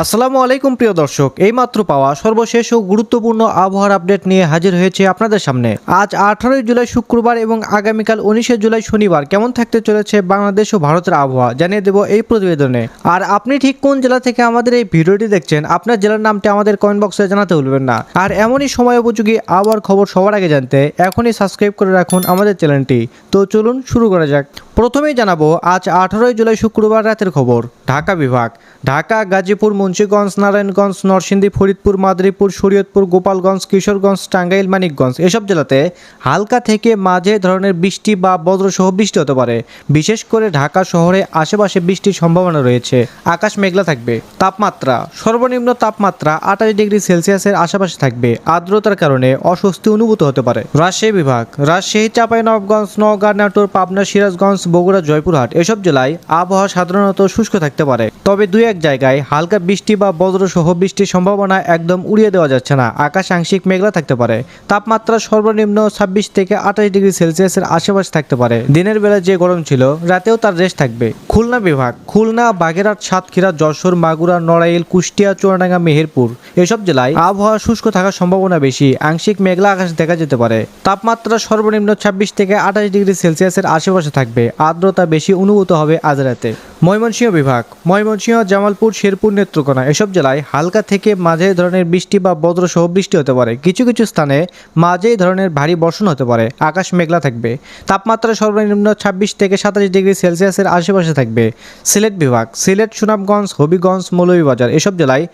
আসসালামু আলাইকুম প্রিয় দর্শক, এইমাত্র পাওয়া সর্বশেষ ও গুরুত্বপূর্ণ আবহাওয়ার আপডেট নিয়ে হাজির হয়েছে আপনাদের সামনে। আজ 18 জুলাই শুক্রবার এবং আগামীকাল 19 জুলাই শনিবার কেমন থাকতে চলেছে বাংলাদেশ ও ভারতের আবহাওয়া জানিয়ে দেব এই প্রতিবেদনে। আর আপনি ঠিক কোন জেলা থেকে আমাদের এই ভিডিওটি দেখছেন, আপনার জেলার নামটি আমাদের কমেন্ট বক্সে জানাতে ভুলবেন না। আর এমনই সময় উপযোগী আবহাওয়ার খবর সবার আগে জানতে এখনই সাবস্ক্রাইব করে রাখুন আমাদের চ্যানেলটি। তো চলুন শুরু করা যাক। প্রথমেই জানাবো আজ 18 জুলাই শুক্রবার রাতের খবর। ঢাকা বিভাগ: ঢাকা, গাজীপুর, মুন্সিগঞ্জ, নারায়ণগঞ্জ, নরসিংদী, ফরিদপুর, মাদারীপুর, শরীয়তপুর, গোপালগঞ্জ, কিশোরগঞ্জ, টাঙ্গাইল, মানিকগঞ্জ এসব জেলাতে হালকা থেকে মাঝে ধরনের বৃষ্টি বা বজ্রসহ বৃষ্টি হতে পারে। বিশেষ করে ঢাকা শহরে আশেপাশে বৃষ্টির সম্ভাবনা রয়েছে। আকাশ মেঘলা থাকবে। তাপমাত্রা: সর্বনিম্ন তাপমাত্রা 28 ডিগ্রি সেলসিয়াসের আশেপাশে থাকবে। আর্দ্রতার কারণে অস্বস্তি অনুভূত হতে পারে। রাজশাহী বিভাগ: রাজশাহী, চাঁপাইনবাবগঞ্জ, নওগাঁ, নাটোর, পাবনা, সিরাজগঞ্জ, বগুড়া, জয়পুরহাট এসব জেলায় আবহাওয়া সাধারণত শুষ্ক থাকতে পারে। তবে দুই এক জায়গায় হালকা বৃষ্টি বা বজ্রসহ বৃষ্টির সম্ভাবনা একদম উড়িয়ে দেওয়া যাচ্ছে না। আকাশ আংশিক মেঘলা থাকতে পারে। তাপমাত্রা সর্বনিম্ন 26 থেকে 28 ডিগ্রি সেলসিয়াসের আশেপাশে থাকতে পারে। দিনের বেলা যে গরম ছিল রাতেও তার রেশ থাকবে। খুলনা বিভাগ: খুলনা, বাগেরহাট, সাতক্ষীরা, যশোর, মাগুরা, নড়াইল, কুষ্টিয়া, চুয়াডাঙ্গা, মেহেরপুর এসব জেলায় আবহাওয়া শুষ্ক থাকার সম্ভাবনা বেশি। আংশিক মেঘলা আকাশ দেখা যেতে পারে। তাপমাত্রা সর্বনিম্ন 26 থেকে 28 ডিগ্রি সেলসিয়াসের আশেপাশে থাকবে। আর্দ্রতা বেশি অনুভূত হবে আজ রাতে। ময়মনসিংহ বিভাগ: ময়মনসিংহ, জামালপুর, শেরপুর, নেত্রকোনা এসব জেলায় হালকা থেকে মাঝারি ধরনের বৃষ্টি বা বজ্রসহ বৃষ্টি হতে পারে। কিছু কিছু স্থানে মাঝারি ধরনের ভারী বর্ষণ হতে পারে। আকাশ মেঘলা থাকবে। তাপমাত্রা সর্বনিম্ন 26 থেকে 27 ডিগ্রি সেলসিয়াসের আশেপাশে থাকবে। সিলেট বিভাগ: সিলেট, সুনামগঞ্জ, হবিগঞ্জ, মৌলভীবাজার এসব জেলায়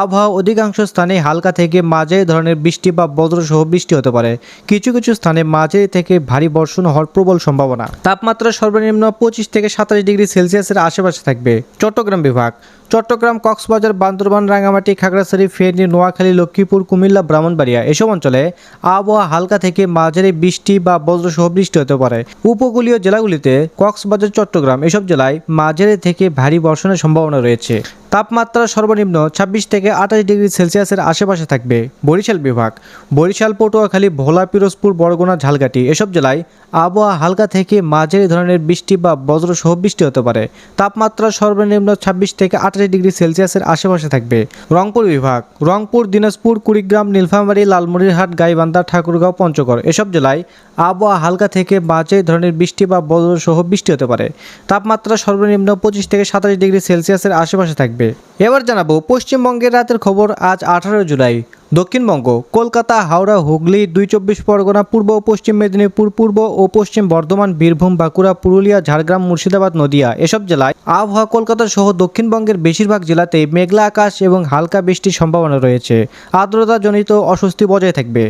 আবহাওয়া অধিকাংশ স্থানে হালকা থেকে মাঝারি ধরনের বৃষ্টি বা বজ্রসহ বৃষ্টি হতে পারে। কিছু কিছু স্থানে মাঝারি থেকে ভারী বর্ষণ হওয়ার প্রবল সম্ভাবনা। তাপমাত্রা সর্বনিম্ন 25 থেকে 27 ডিগ্রি সেলসিয়াসের আশেপাশে থাকবে। চট্টগ্রাম বিভাগ: চট্টগ্রাম, কক্সবাজার, বান্দরবান, রাঙ্গামাটি, খাগড়াছড়ি, ফেনী, নোয়াখালী, লক্ষ্মীপুর, কুমিল্লা, ব্রাহ্মণবাড়িয়া এসব অঞ্চলে আবহাওয়া হালকা থেকে মাঝারি বৃষ্টি বা বজ্রসহ বৃষ্টি হতে পারে। উপকূলীয় জেলাগুলিতে কক্সবাজার, চট্টগ্রাম এসব জেলায় মাঝারি থেকে ভারী বর্ষণের সম্ভাবনা রয়েছে। তাপমাত্রা সর্বনিম্ন 26 থেকে 28 ডিগ্রি সেলসিয়াসের আশেপাশে থাকবে। বরিশাল বিভাগ: বরিশাল, পটুয়াখালী, ভোলা, পিরোজপুর, বরগুনা, ঝালকাঠি এসব জেলায় আবহাওয়া হালকা থেকে মাঝারি ধরনের বৃষ্টি বা বজ্রসহ বৃষ্টি হতে পারে। তাপমাত্রা সর্বনিম্ন 26 থেকে 28 ডিগ্রি সেলসিয়াসের আশেপাশে থাকবে। রংপুর বিভাগ: রংপুর, দিনাজপুর, কুড়িগ্রাম, নীলফামারী, লালমনিরহাট, গাইবান্ধা, ঠাকুরগাঁও, পঞ্চগড় এসব জেলায় আবহাওয়া হালকা থেকে মাঝারি ধরনের বৃষ্টি বা বজ্রসহ বৃষ্টি হতে পারে। তাপমাত্রা সর্বনিম্ন 25 থেকে 27 ডিগ্রি সেলসিয়াসের আশেপাশে থাকবে। এবার জানাবো পশ্চিমবঙ্গের রাতের খবর আজ 18 জুলাই। দক্ষিণবঙ্গ: কলকাতা, হাওড়া, হুগলি, 2 পরগনা, পূর্ব ও পশ্চিম মেদিনীপুর, পূর্ব ও পশ্চিম বর্ধমান, বীরভূম, বাঁকুড়া, পুরুলিয়া, ঝাড়গ্রাম, মুর্শিদাবাদ, নদিয়া এসব জেলায় আবহাওয়া কলকাতা সহ দক্ষিণবঙ্গের বেশিরভাগ জেলাতেই মেঘলা আকাশ এবং হালকা বৃষ্টির সম্ভাবনা রয়েছে। আর্দ্রতাজনিত অস্বস্তি বজায় থাকবে।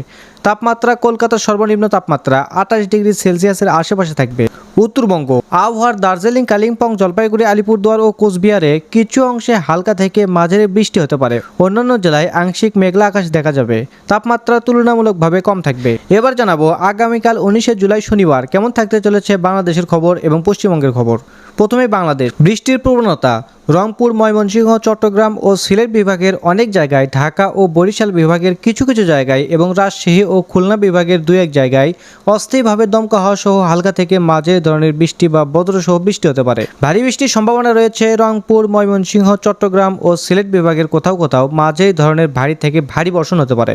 তাপমাত্রা: কলকাতার সর্বনিম্ন তাপমাত্রা 28 ডিগ্রি সেলসিয়াসের আশেপাশে থাকবে। উত্তরবঙ্গ: আবহাওয়ার দার্জিলিং, কালিম্পং, জলপাইগুড়ি, আলিপুরদুয়ার ও কোচবিহারে কিছু অংশে হালকা থেকে মাঝারি বৃষ্টি হতে পারে। অন্যান্য জেলায় আংশিক মেঘলা আকাশ দেখা যাবে। তাপমাত্রা তুলনামূলকভাবে কম থাকবে। এবার জানাবো আগামীকাল 19 জুলাই শনিবার কেমন থাকতে চলেছে বাংলাদেশের খবর এবং পশ্চিমবঙ্গের খবর। প্রথমে বাংলাদেশ। বৃষ্টির প্রবণতা: রংপুর, ময়মনসিংহ, চট্টগ্রাম ও সিলেট বিভাগের অনেক জায়গায়, ঢাকা ও বরিশাল বিভাগের কিছু কিছু জায়গায় এবং রাজশাহী ও খুলনা বিভাগের 2-1 জায়গায় অস্থায়ীভাবে দমকা হওয়া সহ হালকা থেকে মাঝারি ধরনের বৃষ্টি বা বজ্রসহ বৃষ্টি হতে পারে। ভারী বৃষ্টির সম্ভাবনা রয়েছে রংপুর, ময়মনসিংহ, চট্টগ্রাম ও সিলেট বিভাগের কোথাও কোথাও মাঝারি ধরনের ভারী থেকে ভারী বর্ষণ হতে পারে।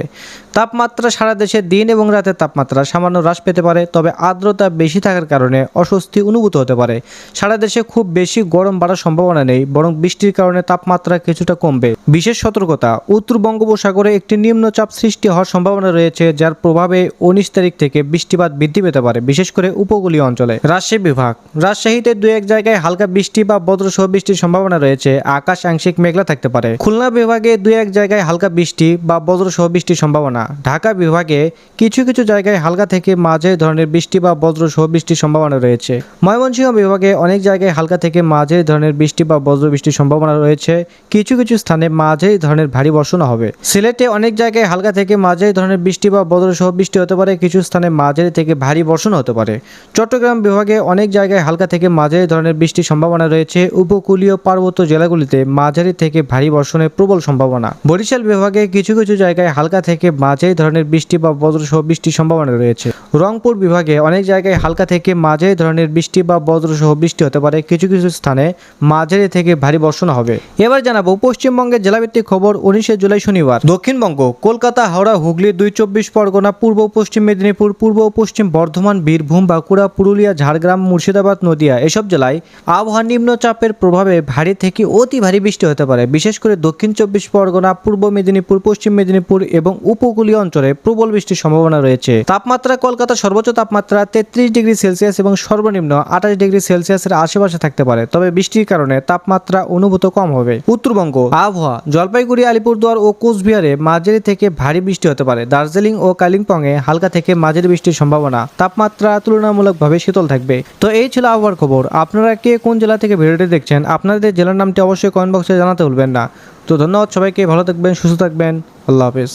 তাপমাত্রা: সারা দেশে দিন এবং রাতের তাপমাত্রা সামান্য হ্রাস পেতে পারে, তবে আর্দ্রতা বেশি থাকার কারণে অস্বস্তি অনুভূত হতে পারে। সারা দেশে খুব বেশি গরম বাড়ার সম্ভাবনা নেই, বরং বৃষ্টির কারণে তাপমাত্রা কিছুটা কমবে। বিশেষ সতর্কতা: উত্তর বঙ্গোপসাগরে একটি নিম্নচাপ সৃষ্টি হওয়ার সম্ভাবনা রয়েছে, যার প্রভাবে 19 তারিখ থেকে বৃষ্টিপাত বৃদ্ধি পেতে পারে, বিশেষ করে উপকূলীয় অঞ্চলে। রাজশাহী বিভাগ: রাজশাহীতে 2-1 জায়গায় হালকা বৃষ্টি বা বজ্রসহ বৃষ্টির সম্ভাবনা রয়েছে। আকাশ আংশিক মেঘলা থাকতে পারে। খুলনা বিভাগে 2-1 জায়গায় হালকা বৃষ্টি বা বজ্রসহ বৃষ্টির সম্ভাবনা। ঢাকা বিভাগে কিছু কিছু জায়গায় হালকা থেকে মাঝারি ধরনের বৃষ্টি বা বজ্রসহ বৃষ্টির সম্ভাবনা রয়েছে। ময়মনসিংহ বিভাগে অনেক জায়গায় হালকা থেকে মাঝারি ধরনের বৃষ্টি বা বজ্র বৃষ্টির সম্ভাবনা রয়েছে। কিছু কিছু স্থানে মাঝারি ধরনের ভারী বর্ষণ হবে। সিলেটে অনেক জায়গায় হালকা থেকে মাঝারি ধরনের বৃষ্টি বা বজ্রসহ বৃষ্টি হতে পারে। কিছু স্থানে মাঝারি থেকে ভারী বর্ষণ হতে পারে। চট্টগ্রাম বিভাগে অনেক জায়গায় হালকা থেকে মাঝারি ধরনের বৃষ্টির সম্ভাবনা রয়েছে। উপকূলীয় পার্বত্য জেলাগুলিতে মাঝারি থেকে ভারী বর্ষণের প্রবল সম্ভাবনা। বরিশাল বিভাগে কিছু কিছু জায়গায় হালকা থেকে মাঝারি ধরনের বৃষ্টি বা বজ্রসহ বৃষ্টির সম্ভাবনা রয়েছে। রংপুর বিভাগে অনেক জায়গায় হালকা থেকে মাঝারি ধরনের বৃষ্টি বা বজ্রসহ বৃষ্টি হতে পারে। কিছু কিছু স্থানে মাঝারি থেকে ভারী বর্ষণ হবে। এবার জানাবো পশ্চিমবঙ্গের জেলাভিত্তিক খবর 19 জুলাই শনিবার। দক্ষিণবঙ্গ কলকাতা, হাওড়া, হুগলি, 2 চব্বিশ পরগনা, পূর্ব ও পশ্চিম মেদিনীপুর, পূর্ব ও পশ্চিম বর্ধমান, বীরভূম, বাঁকুড়া, পুরুলিয়া, ঝাড়গ্রাম, মুর্শিদাবাদ, নদিয়া এসব জেলায় আবহাওয়া নিম্নচাপের প্রভাবে ভারী থেকে অতি ভারী বৃষ্টি হতে পারে। বিশেষ করে দক্ষিণ 24 পরগনা, পূর্ব মেদিনীপুর, পশ্চিম মেদিনীপুর এবং উপকূলীয় অঞ্চলে প্রবল বৃষ্টির সম্ভাবনা রয়েছে। তাপমাত্রা কলকাতার সর্বোচ্চ তাপমাত্রা 33 ডিগ্রি সেলসিয়াস এবং সর্বনিম্ন 28 ডিগ্রি সেলসিয়াসের আশেপাশে থাকতে পারে, তবে বৃষ্টির কারণে তাপমাত্রা অনুভূত কম হবে। উত্তরবঙ্গ আবহাওয়া জলপাইগুড়ি, আলিপুরদুয়ার ও কোচবিহারে মাঝারি থেকে ভারী বৃষ্টি হতে পারে। দার্জিলিং ও কালিম্পংয়ে হালকা থেকে মাঝারি বৃষ্টির সম্ভাবনা। তাপমাত্রা তুলনামূলকভাবে শীতল থাকবে। তো এই ছিল আবহাওয়ার খবর। আপনারা কে কোন জেলা থেকে ভিডিওটি দেখছেন, আপনাদের জেলার নামটি অবশ্যই কমেন্ট বক্সে জানাতে ভুলবেন না। তো ধন্যবাদ সবাইকে, ভালো থাকবেন, সুস্থ থাকবেন, আল্লাহ হাফেজ।